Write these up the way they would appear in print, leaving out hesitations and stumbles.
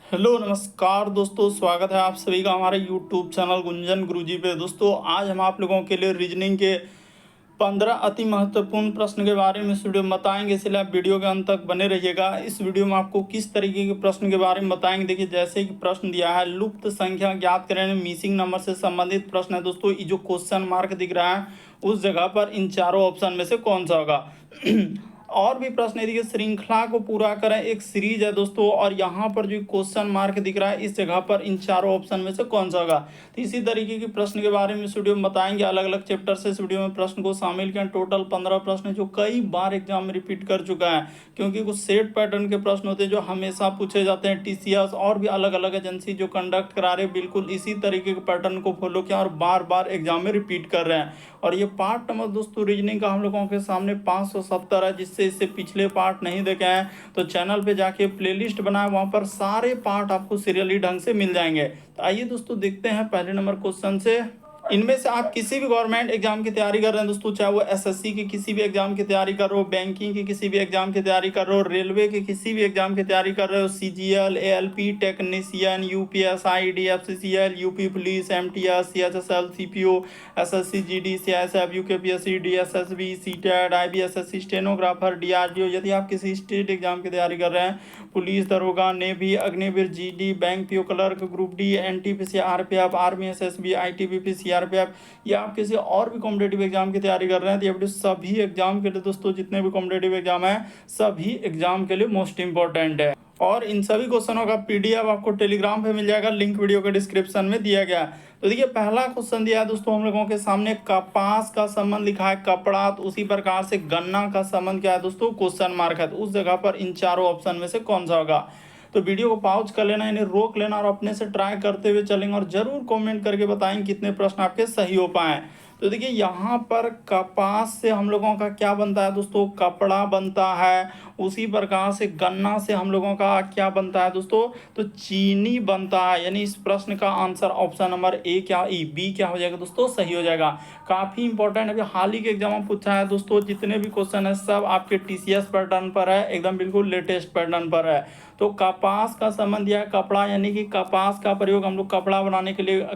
Hello नमस्कार दोस्तों, स्वागत है आप सभी का हमारे यूट्यूब चैनल गुंजन गुरुजी पे। दोस्तों आज हम आप लोगों के लिए रीजनिंग के 15 अति महत्वपूर्ण प्रश्न के बारे में इस वीडियो में बताएंगे, इसलिए आप वीडियो के अंत तक बने रहिएगा। इस वीडियो में आपको किस तरीके के प्रश्न के बारे में बताएंगे, देखिए जैसे कि प्रश्न दिया है लुप्त संख्या ज्ञात करें, मिसिंग नंबर से संबंधित प्रश्न है। दोस्तों ये जो क्वेश्चन मार्क दिख रहा है उस जगह पर इन चारों ऑप्शन में से कौन सा होगा। और भी प्रश्न है, देखिए श्रृंखला को पूरा करें, एक सीरीज है दोस्तों, और यहाँ पर जो क्वेश्चन मार्क दिख रहा है इस जगह पर इन चारों ऑप्शन में से कौन सा होगा। तो इसी तरीके के प्रश्न के बारे में इस वीडियो में बताएंगे, अलग अलग चैप्टर से इस वीडियो में प्रश्न को शामिल किया। टोटल 15 प्रश्न जो कई बार एग्जाम में रिपीट कर चुका है, क्योंकि कुछ सेट पैटर्न के प्रश्न होते हैं जो हमेशा पूछे जाते हैं। टीसीएस और भी अलग अलग एजेंसी जो कंडक्ट करा रहे बिल्कुल इसी तरीके के पैटर्न को फॉलो किया और बार बार एग्जाम में रिपीट कर रहे हैं। और ये पार्ट नंबर दोस्तों रीजनिंग का हम लोगों के सामने 570 है, जिससे इससे पिछले पार्ट नहीं देखे हैं तो चैनल पे जाके प्लेलिस्ट बनाए, वहां पर सारे पार्ट आपको सीरियली ढंग से मिल जाएंगे। तो आइए दोस्तों देखते हैं पहले नंबर क्वेश्चन से। इनमें से आप किसी भी गवर्नमेंट एग्जाम की तैयारी कर रहे हैं दोस्तों, चाहे वो एसएससी की किसी भी एग्जाम की तैयारी कर रहे हो, बैंकिंग की किसी भी एग्जाम की तैयारी कर रहे हो, रेलवे के किसी भी एग्जाम की तैयारी कर रहे हो, CGL, ALP technician, UPSI, DFCCL, UP police, MTS, CHSL, CPO, SSC, GD, CISF, UKPSC, DSSB, CTET, IBSSC, stenographer, DRDO, यदि आप किसी स्टेट एग्जाम की तैयारी कर रहे हैं, पुलिस दरोगा, navy, Agniveer, GD, bank PO clerk, group D, NTPC, RPF, army, SSB, ITBP, CRPF, या आप किसी और भी कॉम्पिटेटिव एग्जाम की तैयारी कर रहे हैं, तो ये वीडियो सभी एग्जाम के लिए दोस्तों, जितने भी कॉम्पिटेटिव एग्जाम है सभी एग्जाम के लिए मोस्ट इंपॉर्टेंट है। और इन सभी क्वेश्चनों का पीडीएफ आपको टेलीग्राम पे मिल जाएगा, लिंक वीडियो के डिस्क्रिप्शन में दिया गया है। तो देखिए पहला क्वेश्चन दिया है दोस्तों हम लोगों के सामने, कपास का संबंध लिखा है कपड़ा, तो उसी प्रकार से गन्ना का संबंध क्या है दोस्तों, क्वेश्चन मार्क है। तो उस जगह पर इन चारों ऑप्शन में से कौन सा होगा। तो वीडियो को पॉज कर लेना, इन्हें रोक लेना और अपने से ट्राई करते हुए चलेंगे, और जरूर कमेंट करके बताएंगे कितने प्रश्न आपके सही हो पाए। तो देखिए यहाँ पर कपास से हम लोगों का क्या बनता है दोस्तों, कपड़ा बनता है। उसी प्रकार से गन्ना से हम लोगों का क्या बनता है दोस्तों, तो चीनी बनता है। यानी इस प्रश्न का आंसर ऑप्शन नंबर ए क्या ई बी क्या हो जाएगा दोस्तों, सही हो जाएगा। काफी इंपॉर्टेंट अभी हाल ही के एग्जाम में पूछा है दोस्तों, जितने भी क्वेश्चन है सब आपके टीसीएस पैटर्न पर है, एकदम बिल्कुल लेटेस्ट पैटर्न पर है। तो कपास का संबंध यह कपड़ा, यानी कि कपास का प्रयोग हम लोग कपड़ा बनाने के लिए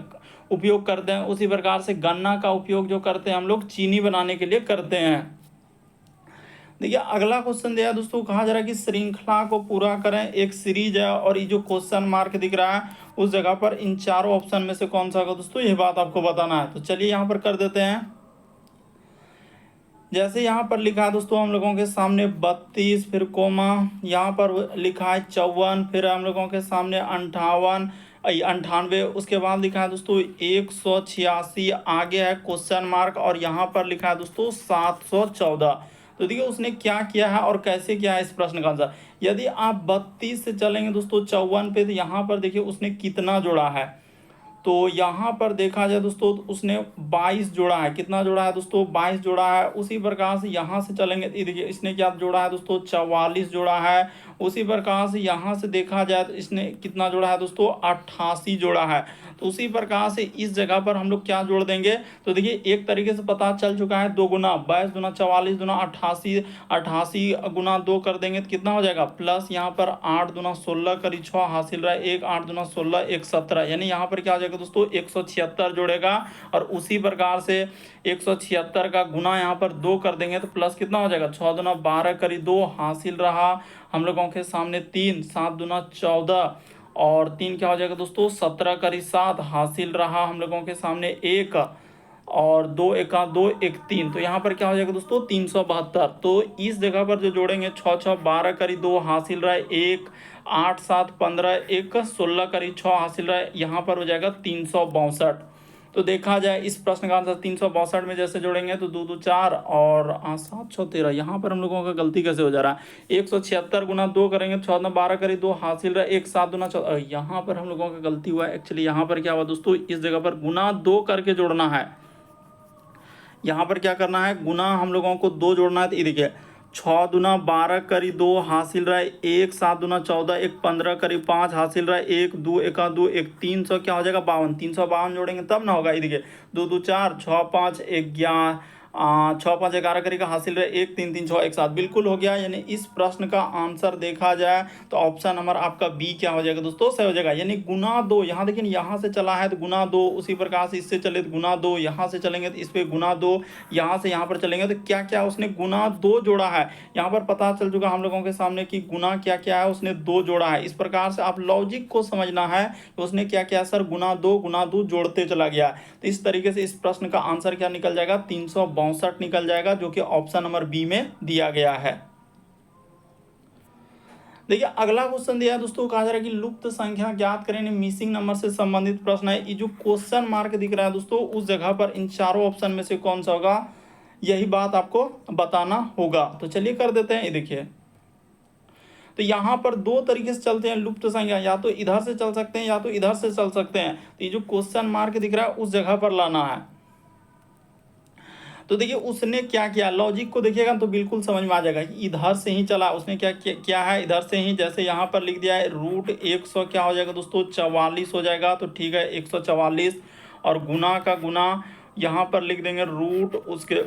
उपयोग करते हैं। उसी प्रकार से गन्ना का उपयोग जो करते हैं हम लोग चीनी बनाने के लिए करते हैं। देखिए अगला क्वेश्चन दिया दोस्तों, कहा जा रहा है कि श्रृंखला को पूरा करें, एक सीरीज है, और ये जो क्वेश्चन मार्क दिख रहा है उस जगह पर इन चारों ऑप्शन में से कौन सा होगा दोस्तों, ये बात आपको बताना है। तो चलिए यहाँ पर कर देते हैं। जैसे यहाँ पर लिखा है दोस्तों हम लोगों के सामने 32, फिर कोमा, यहाँ पर लिखा है 54, फिर हम लोगों के सामने 58, 98, उसके बाद लिखा है दोस्तों 186, आगे है क्वेश्चन मार्क, और यहाँ पर लिखा है दोस्तों 714। तो देखिए उसने क्या किया है और कैसे किया है इस प्रश्न का आंसर। यदि आप 32 से चलेंगे दोस्तों 54 पे, तो यहाँ पर देखिए उसने कितना जोड़ा है। तो यहाँ पर देखा जाए दोस्तों उसने 22 जोड़ा है। कितना जोड़ा है दोस्तों, 22 जोड़ा है। उसी प्रकार से यहाँ से चलेंगे, देखिए इसने क्या जोड़ा है दोस्तों, 44 जोड़ा है। उसी प्रकार से यहाँ से देखा जाए तो इसने कितना जोड़ा है दोस्तों, 88 जोड़ा है। तो उसी प्रकार से इस जगह पर हम लोग क्या जोड़ देंगे, तो देखिए एक तरीके से पता चल चुका है, 2 गुना 22 गुना 44 गुना 88, 88 गुना 2 कर देंगे तो कितना हो जाएगा, प्लस यहाँ पर 8 दुना 16 करी 6 हासिल रहा है 1, 8 दुना 16 1 17, यानी यहाँ पर क्या हो जाएगा दोस्तों 176 जोड़ेगा। और उसी प्रकार से 176 का गुना यहाँ पर 2 कर देंगे तो प्लस कितना हो जाएगा, 6 दुना 12 करी 2 हासिल रहा हम लोगों के सामने 3, 7 दुना 14, और 3 क्या हो जाएगा दोस्तों 17 करी 7 हासिल रहा हम लोगों के सामने 1, और 2 एका 2 1 3। तो यहाँ पर क्या हो जाएगा दोस्तों 372। तो इस जगह पर जो जोड़ेंगे 6 6 12 करी 2 हासिल रहा है 1, 8 7 15 1 16 करी 6 हासिल रहा है, यहाँ पर हो जाएगा 362। तो देखा जाए इस प्रश्न का आंसर 362 में जैसे जोड़ेंगे तो 2 2 4 और 7 6 13। यहाँ पर हम लोगों का गलती कैसे हो जा रहा है, 176 गुना 2 करेंगे 6 12 करी 2 हासिल रहा 1 7 गुना 14। यहाँ पर हम लोगों का गलती हुआ है एक्चुअली। यहाँ पर क्या हुआ दोस्तों, इस जगह पर गुना 2 करके जोड़ना है। यहाँ पर क्या करना है, गुना हम लोगों को 2 जोड़ना है। तो ये देखिए 6 दुना 12 करी 2 हासिल रहा है 1, 7 दुना 14 1 15 करी 5 हासिल रहा है 1, 2 एका 2 1 300 क्या हो जाएगा 52। 352 जोड़ेंगे तब ना होगा। ये देखिए 2 2 4 6 5 11 छः पाँच 11 करेगा, हासिल रहे 1 3 3 6 एक साथ, बिल्कुल हो गया। यानी इस प्रश्न का आंसर देखा जाए तो ऑप्शन नंबर आपका बी क्या हो जाएगा दोस्तों, सही हो जाएगा। यानी गुना 2, यहाँ देखिए यहाँ से चला है तो गुना 2, उसी प्रकार से इससे चले तो गुना 2, यहाँ से चलेंगे तो इस पे गुना 2, यहाँ से यहाँ पर चलेंगे तो क्या क्या उसने गुना 2 जोड़ा है। यहाँ पर पता चल चुका हम लोगों के सामने कि गुना क्या क्या है, उसने 2 जोड़ा है। इस प्रकार से आप लॉजिक को समझना है कि उसने क्या क्या सर गुना 2 जोड़ते चला गया। तो इस तरीके से इस प्रश्न का आंसर क्या निकल जाएगा, 362 निकल जाएगा, जो कि ऑप्शन नंबर बी में दिया गया है। देखिए अगला क्वेश्चन दिया है दोस्तों, कहा जा रहा है कि लुप्त संख्या ज्ञात करें, मिसिंग नंबर से संबंधित प्रश्न है। ये जो क्वेश्चन मार्क दिख रहा है दोस्तों, उस जगह पर इन चारों ऑप्शन में से कौन सा होगा, यही बात आपको बताना होगा। तो चलिए कर देते हैं। ये देखिए, तो यहाँ पर दो तरीके से चलते हैं लुप्त संख्या, या तो इधर से चल सकते हैं या तो इधर से चल सकते हैं। तो ये जो क्वेश्चन मार्क दिख रहा है उस जगह पर लाना है। तो देखिए उसने क्या किया, लॉजिक को देखिएगा तो बिल्कुल समझ में आ जाएगा कि इधर से ही चला। उसने क्या क्या है, इधर से ही, जैसे यहाँ पर लिख दिया है रूट 100 क्या हो जाएगा दोस्तों, 44 हो जाएगा। तो ठीक है 144, और गुना का गुना यहाँ पर लिख देंगे रूट, उसके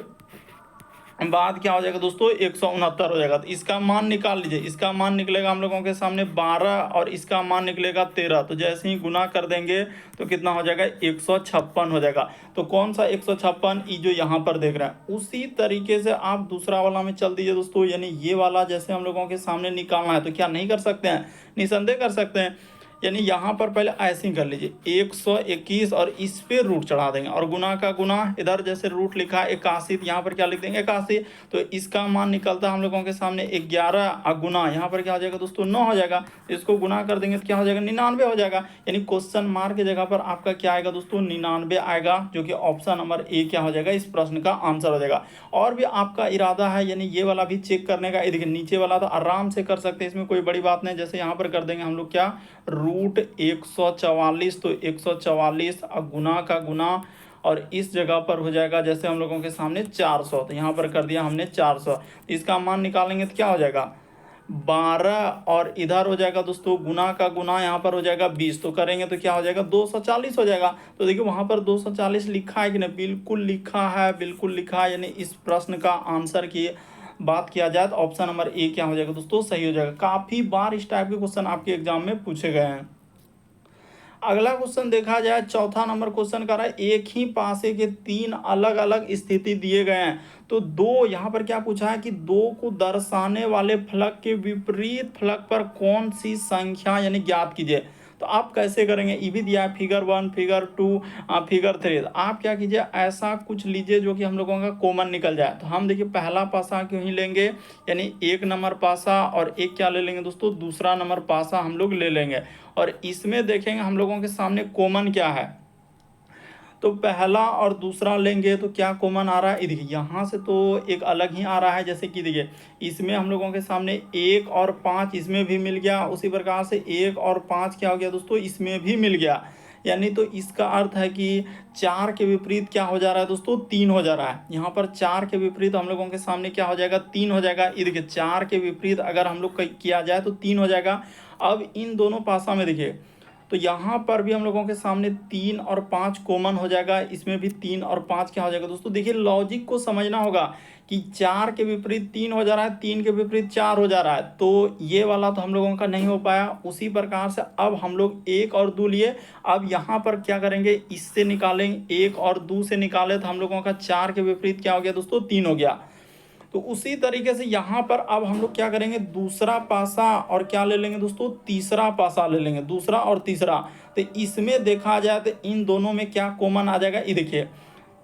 बाद क्या हो जाएगा दोस्तों 169 हो जाएगा। तो इसका मान निकाल लीजिए, इसका मान निकलेगा हम लोगों के सामने 12 और इसका मान निकलेगा 13। तो जैसे ही गुना कर देंगे तो कितना हो जाएगा 156 हो जाएगा। तो कौन सा 156, ये जो यहाँ पर देख रहे हैं, उसी तरीके से आप दूसरा वाला में चल दीजिए दोस्तों। यानी ये वाला जैसे हम लोगों के सामने निकालना है तो क्या नहीं कर सकते हैं, निसंदेह कर सकते हैं। यानी यहाँ पर पहले ऐसे ही कर लीजिए 121 और इस पे रूट चढ़ा देंगे, और गुना का गुना, इधर जैसे रूट लिखा है 81 तो यहाँ पर क्या लिख देंगे 81। तो इसका मान निकलता है हम लोगों के सामने 11, और गुना यहाँ पर क्या हो जाएगा दोस्तों 9 हो जाएगा। इसको गुना कर देंगे तो क्या हो जाएगा 99 हो जाएगा। यानी क्वेश्चन मार्क की जगह पर आपका क्या आएगा दोस्तों 99 आएगा, जो कि ऑप्शन नंबर ए क्या हो जाएगा, इस प्रश्न का आंसर हो जाएगा। और भी आपका इरादा है यानी ये वाला भी चेक करने का, देखिए नीचे वाला तो आराम से कर सकते हैं, इसमें कोई बड़ी बात नहीं। जैसे यहाँ पर कर देंगे हम लोग क्या, रूट 144, तो 144 और गुना का गुना, और इस जगह पर हो जाएगा जैसे हम लोगों के सामने 400। तो यहाँ पर कर दिया हमने 400। इसका मान निकालेंगे तो क्या हो जाएगा 12, और इधर हो जाएगा दोस्तों गुना का गुना, यहाँ पर हो जाएगा 20। तो करेंगे तो क्या हो जाएगा 240 हो जाएगा। तो देखिए वहाँ पर 240 लिखा है कि नहीं, बिल्कुल लिखा है, बिल्कुल लिखा है। यानी इस प्रश्न का आंसर की बात किया जाए तो ऑप्शन नंबर ए क्या हो जाएगा दोस्तों, सही हो जाएगा। काफ़ी बार इस टाइप के क्वेश्चन आपके एग्जाम में पूछे गए हैं। अगला क्वेश्चन देखा जाए, चौथा नंबर क्वेश्चन कर रहा है, एक ही पासे के 3 अलग अलग स्थिति दिए गए हैं। तो दो, यहाँ पर क्या पूछा है कि 2 को दर्शाने वाले फलक के विपरीत फलक पर कौन सी संख्या यानी ज्ञात कीजिए। तो आप कैसे करेंगे, ये भी दिया है फिगर 1, फिगर 2, फिगर 3। तो आप क्या कीजिए, ऐसा कुछ लीजिए जो कि हम लोगों का कॉमन निकल जाए। तो हम देखिए पहला पासा क्यों ही लेंगे, यानी 1 नंबर पासा, और एक क्या ले लेंगे दोस्तों, दूसरा नंबर पासा हम लोग ले लेंगे। और इसमें देखेंगे हम लोगों के सामने कॉमन क्या है। तो पहला और दूसरा लेंगे तो क्या कॉमन आ रहा है, देखिए यहाँ से तो एक अलग ही आ रहा है। जैसे कि देखिए इसमें हम लोगों के सामने 1 और 5 इसमें भी मिल गया, उसी प्रकार से 1 और 5 क्या हो गया दोस्तों, इसमें भी मिल गया। यानी तो इसका अर्थ है कि 4 के विपरीत क्या हो जा रहा है दोस्तों, 3 हो जा रहा है। यहाँ पर 4 के विपरीत हम लोगों के सामने क्या हो जाएगा, 3 हो जाएगा। ये देखिए 4 के विपरीत अगर हम लोग किया जाए तो 3 हो जाएगा। अब इन दोनों पासा में देखिए, तो यहाँ पर भी हम लोगों के सामने 3 और 5 कॉमन हो जाएगा, इसमें भी 3 और 5 क्या हो जाएगा दोस्तों। देखिए लॉजिक को समझना होगा कि 4 के विपरीत 3 हो जा रहा है, 3 के विपरीत 4 हो जा रहा है। तो ये वाला तो हम लोगों का नहीं हो पाया। उसी प्रकार से अब हम लोग 1 और 2 लिए। अब यहाँ पर क्या करेंगे, इससे निकालेंगे, 1 और 2 से निकाले तो हम लोगों का 4 के विपरीत क्या हो गया दोस्तों, 3 हो गया। तो उसी तरीके से यहाँ पर अब हम लोग क्या करेंगे, दूसरा पासा और क्या ले लेंगे दोस्तों, तीसरा पासा ले लेंगे, दूसरा और तीसरा। तो इसमें देखा जाए तो इन दोनों में क्या कॉमन आ जाएगा, ये देखिए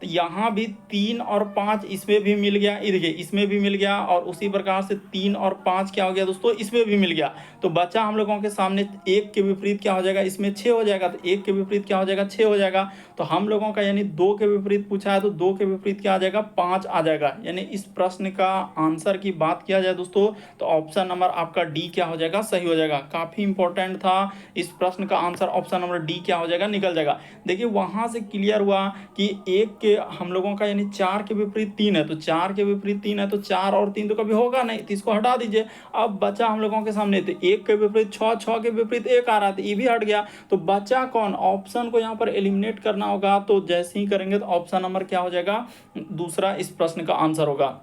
तो यहाँ भी 3 और 5 इसमें भी मिल गया, ये देखिए इसमें भी मिल गया। और उसी प्रकार से 3 और 5 क्या हो गया दोस्तों, इसमें भी मिल गया। तो बचा हम लोगों के सामने 1 के विपरीत क्या हो जाएगा, इसमें 6 हो जाएगा। तो 1 के विपरीत क्या हो जाएगा, 6 हो जाएगा। तो हम लोगों का यानी 2 के विपरीत पूछा है तो 2 के विपरीत क्या आ जाएगा, 5 आ जाएगा। यानी इस प्रश्न का आंसर की बात किया जाए दोस्तों तो ऑप्शन नंबर आपका डी क्या हो जाएगा, सही हो जाएगा। काफ़ी इंपॉर्टेंट था, इस प्रश्न का आंसर ऑप्शन नंबर डी क्या हो जाएगा, निकल जाएगा। देखिए वहाँ से क्लियर हुआ कि 1 के के हम लोगों का यानी 4 के विपरीत 3 है, तो 4 के विपरीत 3 है तो 4 और 3 तो कभी होगा नहीं, तो इसको हटा दीजिए। अब बचा हम लोगों के सामने तो 1 के विपरीत 6, 6 के विपरीत 1 आ रहा था, ये भी हट गया। तो बचा कौन, ऑप्शन को यहाँ पर एलिमिनेट करना होगा। तो जैसे ही करेंगे तो ऑप्शन नंबर क्या हो जाएगा, दूसरा इस प्रश्न का आंसर होगा।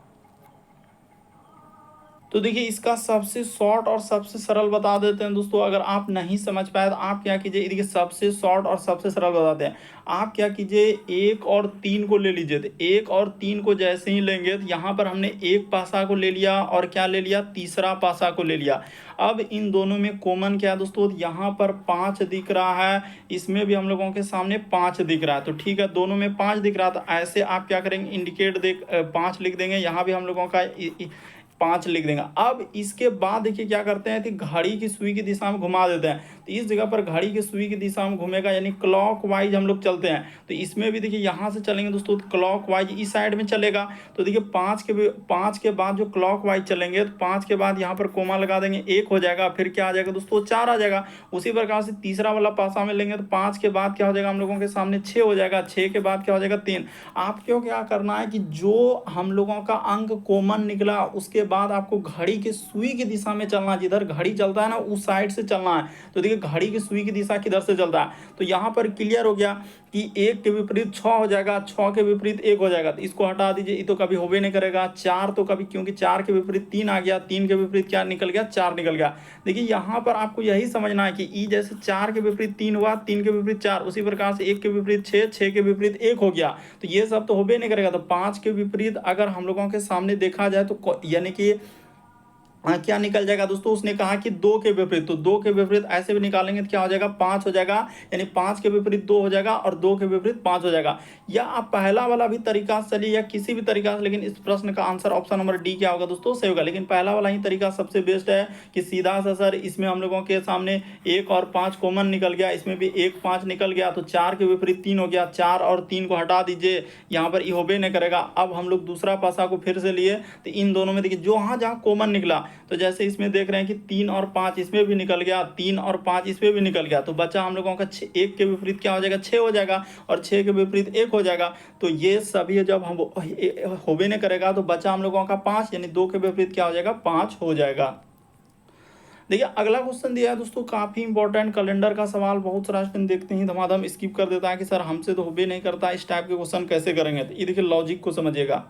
तो देखिए इसका सबसे शॉर्ट और सबसे सरल बता देते हैं दोस्तों। अगर आप नहीं समझ पाए तो आप क्या कीजिए, देखिए सबसे शॉर्ट और सबसे सरल बताते हैं। आप क्या कीजिए, 1 और 3 को ले लीजिए। तो 1 और 3 को जैसे ही लेंगे तो यहाँ पर हमने एक पासा को ले लिया और क्या ले लिया, तीसरा पासा को ले लिया। अब इन दोनों में कॉमन क्या है दोस्तों, यहाँ पर 5 दिख रहा है, इसमें भी हम लोगों के सामने 5 दिख रहा है। तो ठीक है, दोनों में 5 दिख रहा था, ऐसे आप क्या करेंगे, इंडिकेट 5 लिख देंगे। यहाँ भी हम लोगों का 5 लिख देंगे। अब इसके बाद देखिए क्या करते हैं कि घड़ी की सुई की दिशा में घुमा देते हैं। तो इस जगह पर घड़ी की सुई की दिशा में घूमेगा, यानी क्लॉक वाइज हम लोग चलते हैं। तो इसमें भी देखिए यहाँ से चलेंगे दोस्तों, क्लॉक वाइज इस साइड में चलेगा। तो देखिए 5 के बाद जो क्लॉक वाइज चलेंगे तो 5 के बाद यहाँ पर कोमा लगा देंगे, 1 हो जाएगा, फिर क्या आ जाएगा दोस्तों, 4 आ जाएगा। उसी प्रकार से तीसरा वाला पासा में लेंगे तो 5 के बाद क्या हो जाएगा, हम लोगों के सामने 6 हो जाएगा, 6 के बाद क्या हो जाएगा, 3। आपको क्या करना है कि जो हम लोगों का अंक कॉमन निकला उसके बाद आपको घड़ी की सुई की दिशा में चलना है, जिधर घड़ी चलता है ना उस साइड से चलना है। तो देखिए घड़ी की सुई की दिशा किधर से चलता है, तो यहाँ पर क्लियर हो गया कि 1 के विपरीत 6 हो जाएगा, 6 के विपरीत 1 हो जाएगा। तो इसको हटा दीजिए, ये तो कभी होबे नहीं करेगा। 4 तो कभी, क्योंकि 4 के विपरीत 3 आ गया, 3 के विपरीत क्या निकल गया, 4 निकल गया। देखिए यहाँ पर आपको यही समझना है कि ई जैसे 4 के विपरीत 3 हुआ, 3 के विपरीत 4, उसी प्रकार से 1 के विपरीत 6, 6 के विपरीत 1 हो गया। तो ये सब तो होबे नहीं करेगा। तो 5 के विपरीत अगर हम लोगों के सामने देखा जाए तो यानी कि क्या निकल जाएगा दोस्तों, उसने कहा कि 2 के विपरीत, तो 2 के विपरीत ऐसे भी निकालेंगे तो क्या हो जाएगा, 5 हो जाएगा। यानी 5 के विपरीत 2 हो जाएगा और 2 के विपरीत 5 हो जाएगा। या आप पहला वाला भी तरीका से चलिए या किसी भी तरीका से, लेकिन इस प्रश्न का आंसर ऑप्शन नंबर डी क्या होगा दोस्तों, सही होगा। लेकिन पहला वाला ही तरीका सबसे बेस्ट है कि सीधा सा सर इसमें हम लोगों के सामने 1 और 5 कॉमन निकल गया, इसमें भी 1 5 निकल गया, तो 4 के विपरीत 3 हो गया, 4 और 3 को हटा दीजिए, यहाँ पर ये होबे नहीं करेगा। अब हम लोग दूसरा पासा को फिर से लिए, तो इन दोनों में देखिए जो जहाँ कॉमन निकला, तो जैसे इसमें देख रहे हैं कि 3 और 5 इसमें भी निकल गया, 3 और 5 इसमें भी निकल गया। तो बचा हम लोगों का 1 के विपरीत क्या हो जाएगा, 6 हो जाएगा, और 6 के विपरीत 1 हो जाएगा। तो ये सभी जब हम होबे नहीं करेगा तो बचा हम लोगों का 5, यानी 2 के विपरीत क्या हो जाएगा, 5 हो जाएगा। देखिए अगला क्वेश्चन दिया है दोस्तों, काफी इंपॉर्टेंट कैलेंडर का सवाल। बहुत सारा स्टूडेंट देखते ही धमाधम स्किप कर देता है कि सर हमसे तो होबे नहीं करता, इस टाइप के क्वेश्चन कैसे करेंगे। तो ये देखिए लॉजिक को समझिएगा।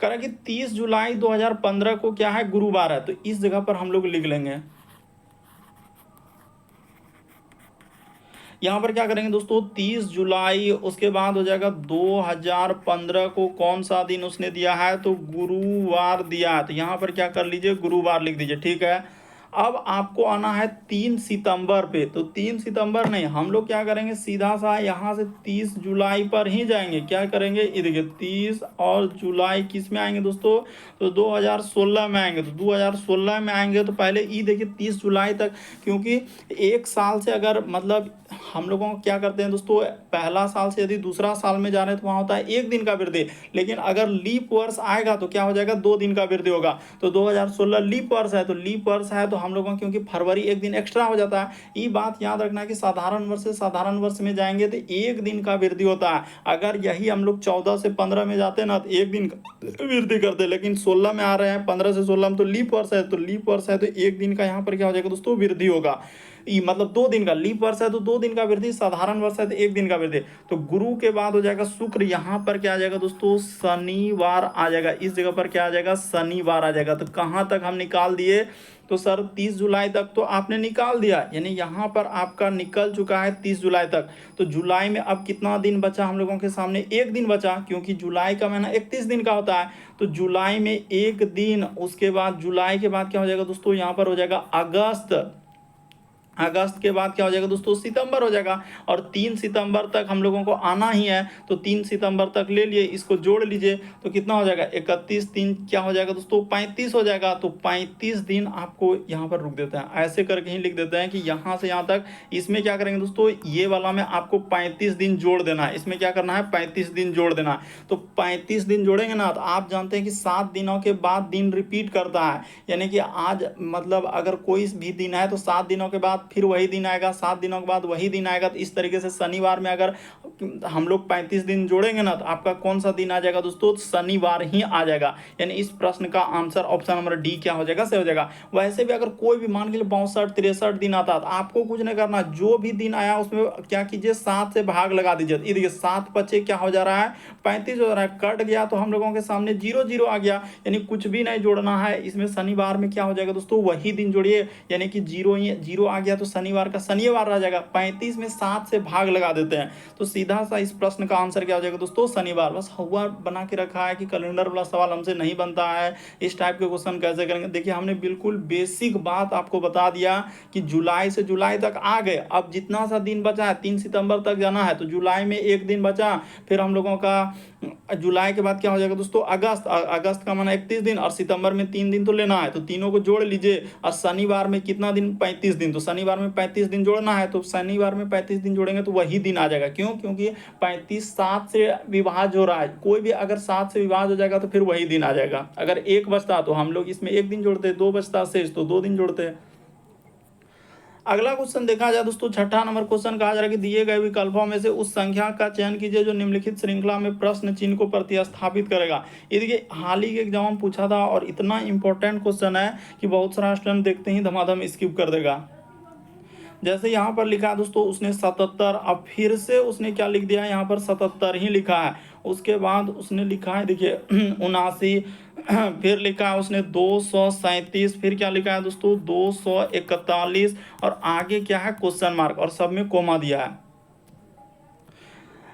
कह रहा कि 30 जुलाई 2015 को क्या है, गुरुवार है। तो इस जगह पर हम लोग लिख लेंगे, यहाँ पर क्या करेंगे दोस्तों, 30 जुलाई, उसके बाद हो जाएगा 2015 को कौन सा दिन उसने दिया है, तो गुरुवार दिया है। तो यहाँ पर क्या कर लीजिए, गुरुवार लिख दीजिए, ठीक है। अब आपको आना है 3 सितंबर पे। तो 3 सितंबर नहीं, हम लोग क्या करेंगे, सीधा सा यहाँ से 30 जुलाई पर ही जाएंगे। क्या करेंगे, ये देखिए 30 और जुलाई किस में आएंगे दोस्तों, तो 2016 में आएंगे। तो 2016 में आएंगे तो पहले ये देखिए 30 जुलाई तक, क्योंकि एक साल से अगर मतलब हम लोगों को क्या करते हैं दोस्तों, पहला साल से यदि दूसरा साल में जा रहे हैं तो वहाँ होता है 1 दिन का वृद्धि। लेकिन अगर लीप वर्ष आएगा तो क्या हो जाएगा, 2 दिन का वृद्धि होगा। तो 2016 लीप वर्ष है, तो लीप वर्ष है तो हम लोगों क्योंकि फरवरी 1 दिन एक्स्ट्रा हो जाता है। ये बात याद रखना है कि साधारण वर्ष से साधारण वर्ष में जाएंगे तो 1 दिन का वृद्धि होता है। अगर यही हम लोग 14 से 15 में जाते ना तो 1 दिन का वृद्धि करते, लेकिन 16 में आ रहे हैं, 15 से 16 में तो लीप वर्ष है, तो लीप वर्ष है तो 1 दिन का यहाँ पर क्या हो जाएगा दोस्तों, वृद्धि होगा। मतलब 2 दिन का, लीप वर्ष है तो 2 दिन का वृद्धि, साधारण वर्ष है तो 1 दिन का वृद्धि। तो गुरु के बाद हो जाएगा शुक्र, यहाँ पर क्या आ जाएगा दोस्तों, शनिवार आ जाएगा। इस जगह पर क्या आ जाएगा, शनिवार आ जाएगा। तो कहाँ तक हम निकाल दिए, तो सर 30 जुलाई तक तो आपने निकाल दिया, यानी यहाँ पर आपका निकल चुका है 30 जुलाई तक। तो जुलाई में अब कितना दिन बचा हम लोगों के सामने, 1 दिन बचा, क्योंकि जुलाई का महीना 31 दिन का होता है। तो जुलाई में 1 दिन, उसके बाद जुलाई के बाद क्या हो जाएगा दोस्तों, यहाँ पर हो जाएगा अगस्त, अगस्त के बाद क्या हो जाएगा दोस्तों, सितंबर हो जाएगा। और 3 सितंबर तक हम लोगों को आना ही है, तो 3 सितंबर तक ले लिए, इसको जोड़ लीजिए तो कितना हो जाएगा, 31 दिन क्या हो जाएगा दोस्तों, 35 हो जाएगा। तो 35 दिन आपको यहाँ पर रुक देते हैं, ऐसे करके ही लिख देते हैं कि यहाँ से यहाँ तक। इसमें क्या करेंगे दोस्तों, ये वाला में आपको 35 दिन जोड़ देना है। इसमें क्या करना है, 35 दिन जोड़ देना है। तो 35 दिन जोड़ेंगे ना, तो आप जानते हैं कि 7 दिनों के बाद दिन रिपीट करता है, यानी कि आज मतलब अगर कोई भी दिन है तो 7 दिनों के बाद फिर वही दिन आएगा, 7 दिनों के बाद वही दिन आएगा। तो इस तरीके से शनिवार में अगर हम लोग 35 दिन जोड़ेंगे ना, तो आपका कौन सा दिन आ जाएगा दोस्तों? शनिवार ही आ जाएगा। यानी इस प्रश्न का आंसर ऑप्शन नंबर डी क्या हो जाएगा? सही हो जाएगा। वैसे भी अगर कोई भी मान के 62-63 दिन आता है, तो आपको कुछ नहीं करना, जो भी दिन आया उसमें क्या कीजिए, 7 से भाग लगा दीजिए। ये देखिए 7 पचे क्या हो जा रहा है? 35 हो रहा है। कट गया तो हम लोगों के सामने 0 0 आ गया, यानी कुछ भी नहीं जोड़ना है इसमें। शनिवार में क्या हो जाएगा दोस्तों? वही दिन जोड़िए, यानी कि 0 आ गया तो शनिवार का शनिवार आ जाएगा। 35 में 7 से भाग लगा देते हैं, तो सीधा सा इस प्रश्न का आंसर क्या हो जाएगा दोस्तों? शनिवार। बस हुआ बना के रखा है कि कैलेंडर वाला सवाल हमसे नहीं बनता है, इस टाइप के क्वेश्चन कैसे करेंगे। देखिए हमने बिल्कुल बेसिक बात आपको बता दिया कि जुलाई से जुलाई तक आ गए। अब जितना सा दिन बचा है, 3 सितंबर तक जाना है, तो जुलाई में एक दिन बचा। फिर हम लोगों का जुलाई के बाद क्या हो जाएगा दोस्तों? अगस्त। अगस्त का माना 31 दिन, और सितंबर में 3 दिन तो लेना है, तो तीनों को जोड़ लीजिए। और शनिवार में कितना दिन? 35 दिन। तो शनिवार में 35 दिन जोड़ना है, तो शनिवार में 35 दिन जोड़ेंगे तो वही दिन आ जाएगा। क्यों? क्योंकि 35 7 से विभाज हो रहा है। कोई भी अगर 7 से विभाज हो जाएगा तो फिर वही दिन आ जाएगा। अगर 1 बचता तो हम लोग इसमें 1 दिन जोड़ते, 2 बचता शेष तो 2 दिन जोड़ते। अगला क्वेश्चन देखा जाए दोस्तों, छठा नंबर क्वेश्चन कहा जा रहा है कि दिए गए विकल्पों में से उस संख्या का चयन कीजिए जो निम्नलिखित श्रृंखला में प्रश्न चिन्ह को प्रतिस्थापित करेगा। ये देखिए हाल ही के एग्जाम में पूछा था, और इतना इंपॉर्टेंट क्वेश्चन है कि बहुत सारा स्टूडेंट देखते ही धमाधम स्किप कर देगा। जैसे यहाँ पर लिखा है दोस्तों, उसने 77, अब फिर से उसने क्या लिख दिया है? यहाँ पर 77 ही लिखा है। उसके बाद उसने लिखा है, देखिए 79, फिर लिखा है उसने 237, फिर क्या लिखा है दोस्तों? 241, और आगे क्या है? क्वेश्चन मार्क, और सब में कोमा दिया है।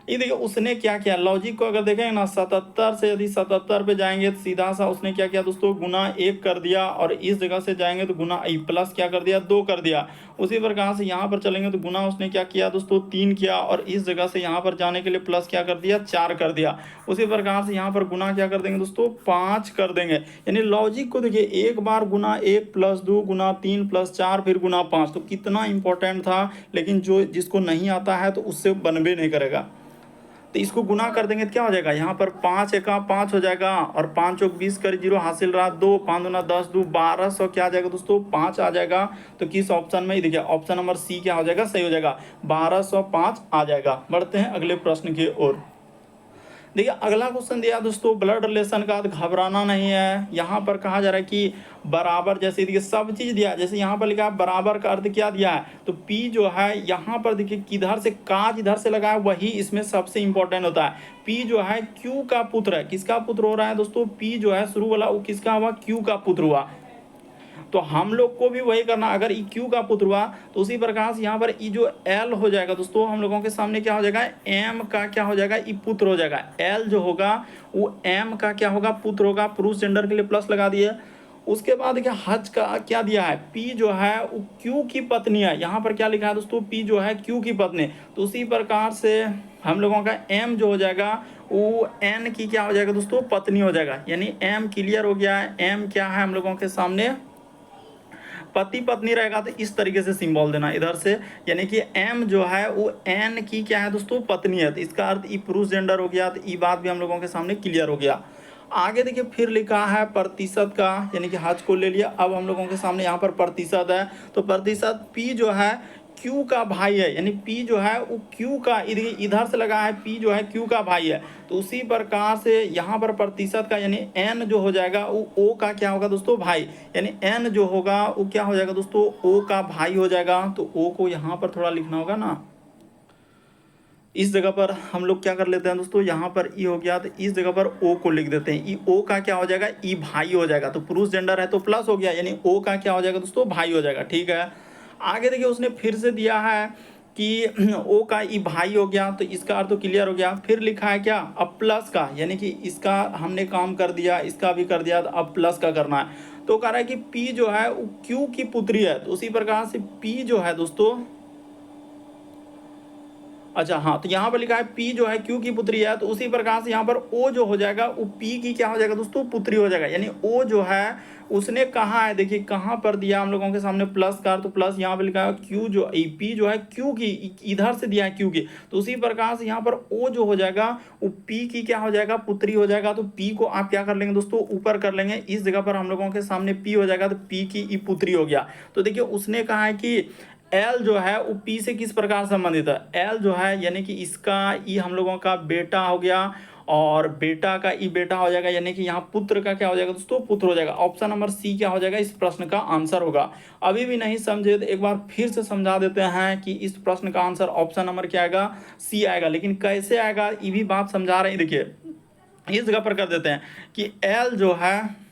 ये देखिए उसने क्या किया, लॉजिक को अगर देखेंगे ना, 77 से यदि 77 पे जाएंगे तो सीधा सा उसने क्या किया दोस्तों? गुना 1 कर दिया, और इस जगह से जाएंगे तो गुना प्लस क्या कर दिया? 2 कर दिया। उसी प्रकार से यहाँ पर चलेंगे तो गुना उसने क्या किया दोस्तों? 3 किया, और इस जगह से यहाँ पर जाने के लिए प्लस क्या कर दिया? 4 कर दिया। उसी प्रकार से यहाँ पर गुना क्या कर देंगे दोस्तों? 5 कर देंगे। यानी लॉजिक को देखिए, एक बार गुना 1 प्लस 2 गुना 3 प्लस 4 फिर गुना 5, तो कितना इंपॉर्टेंट था। लेकिन जो जिसको नहीं आता है तो उससे बनबे नहीं करेगा। तो इसको गुना कर देंगे तो क्या हो जाएगा? यहाँ पर 5 एका 5 हो जाएगा, और 5 चौक 20 कर 0 हासिल रहा 2, 5 दूना 10, 2 1200 क्या आ जाएगा दोस्तों? 5 आ जाएगा। तो किस ऑप्शन में? देखिए ऑप्शन नंबर सी क्या हो जाएगा? सही हो जाएगा, 1205 आ जाएगा। बढ़ते हैं अगले प्रश्न की ओर। देखिए अगला क्वेश्चन दिया दोस्तों, ब्लड रिलेशन का, तो घबराना नहीं है। यहाँ पर कहा जा रहा है कि बराबर, जैसे देखिए सब चीज दिया, जैसे यहाँ पर लिखा है बराबर का अर्थ क्या दिया है, तो P जो है यहाँ पर देखिए किधर से काज इधर से लगा है, वही इसमें सबसे इंपॉर्टेंट होता है। P जो है Q का पुत्र है। किसका पुत्र हो रहा है दोस्तों? P जो है शुरू वाला वो किसका हुआ? Q का पुत्र हुआ। तो हम लोग को भी वही करना। अगर ई क्यू का पुत्र हुआ तो उसी प्रकार से यहाँ पर ई जो एल हो जाएगा दोस्तों, हम लोगों के सामने क्या हो जाएगा? एम का क्या हो जाएगा? ई पुत्र हो जाएगा। एल जो होगा वो एम का क्या होगा? पुत्र होगा। पुरुष जेंडर के लिए प्लस लगा दिए। उसके बाद देखिए हज का क्या दिया है? पी जो है वो क्यू की पत्नी है। यहाँ पर क्या लिखा है दोस्तों? पी जो है क्यू की पत्नी। तो उसी प्रकार से हम लोगों का एम जो हो जाएगा वो एन की क्या हो जाएगा दोस्तों? पत्नी हो जाएगा। यानी एम क्लियर हो गया है। एम क्या है हम लोगों के सामने? पति पत्नी रहेगा, तो इस तरीके से सिंबल देना इधर से, यानी कि एम जो है वो एन की क्या है दोस्तों? पत्नी है। तो इसका अर्थ ई पुरुष जेंडर हो गया। तो ई बात भी हम लोगों के सामने क्लियर हो गया। आगे देखिए फिर लिखा है प्रतिशत का, यानी कि हज को ले लिया। अब हम लोगों के सामने यहाँ पर प्रतिशत है, तो प्रतिशत पी जो है क्यू का भाई है। यानी पी जो है वो क्यू का, इधर से लगा है, पी जो है क्यू का भाई है। तो उसी प्रकार से यहाँ पर प्रतिशत का, यानी एन जो हो जाएगा वो ओ का क्या होगा दोस्तों? भाई। यानी एन जो होगा वो क्या हो जाएगा दोस्तों? ओ का भाई हो जाएगा। तो ओ को यहाँ पर थोड़ा लिखना होगा ना, इस जगह पर हम लोग क्या कर लेते हैं दोस्तों? यहाँ पर ई हो गया, तो इस जगह पर ओ को लिख देते हैं। ई ओ का क्या हो जाएगा? ई भाई हो जाएगा। तो पुरुष जेंडर है तो प्लस हो गया, यानी ओ का क्या हो जाएगा दोस्तों? भाई हो जाएगा। ठीक है। आगे देखिए उसने फिर से दिया है कि ओ का ई भाई हो गया, तो इसका अर्थ तो क्लियर हो गया। फिर लिखा है क्या? अब प्लस का, यानी कि इसका हमने काम कर दिया, इसका भी कर दिया, तो अब प्लस का करना है। तो कह रहा है कि पी जो है वो क्यू की पुत्री है। तो उसी प्रकार से पी जो है दोस्तों, अच्छा हाँ, तो यहाँ पर लिखा है P जो है Q की पुत्री है। तो उसी प्रकार से यहाँ पर O जो हो जाएगा वो P की क्या हो जाएगा दोस्तों? पुत्री हो जाएगा। यानी O जो है उसने कहा है, देखिए कहाँ पर दिया हम लोगों के सामने प्लस का, तो प्लस यहाँ पे लिखा है Q जो P जो है Q की, इधर से दिया है Q की। तो उसी प्रकार से यहाँ पर O जो हो जाएगा वो P की क्या हो जाएगा? पुत्री हो जाएगा। तो P को आप क्या कर लेंगे दोस्तों? ऊपर कर लेंगे। इस जगह पर हम लोगों के सामने P हो जाएगा, तो P की ई पुत्री हो गया। तो देखिए उसने कहा है कि एल जो है वो पी से किस प्रकार संबंधित है, एल जो है यानी कि इसका ई हम लोगों का बेटा हो गया और बेटा का ई बेटा हो जाएगा, यानी कि यहाँ पुत्र का क्या हो जाएगा दोस्तों, पुत्र हो जाएगा। ऑप्शन नंबर सी क्या हो जाएगा, इस प्रश्न का आंसर होगा। अभी भी नहीं समझे तो एक बार फिर से समझा देते हैं कि इस प्रश्न का आंसर ऑप्शन नंबर क्या आएगा, सी आएगा। लेकिन कैसे आएगा ये भी बात समझा रहे हैं। देखिए इस जगह पर कर देते हैं कि एल जो है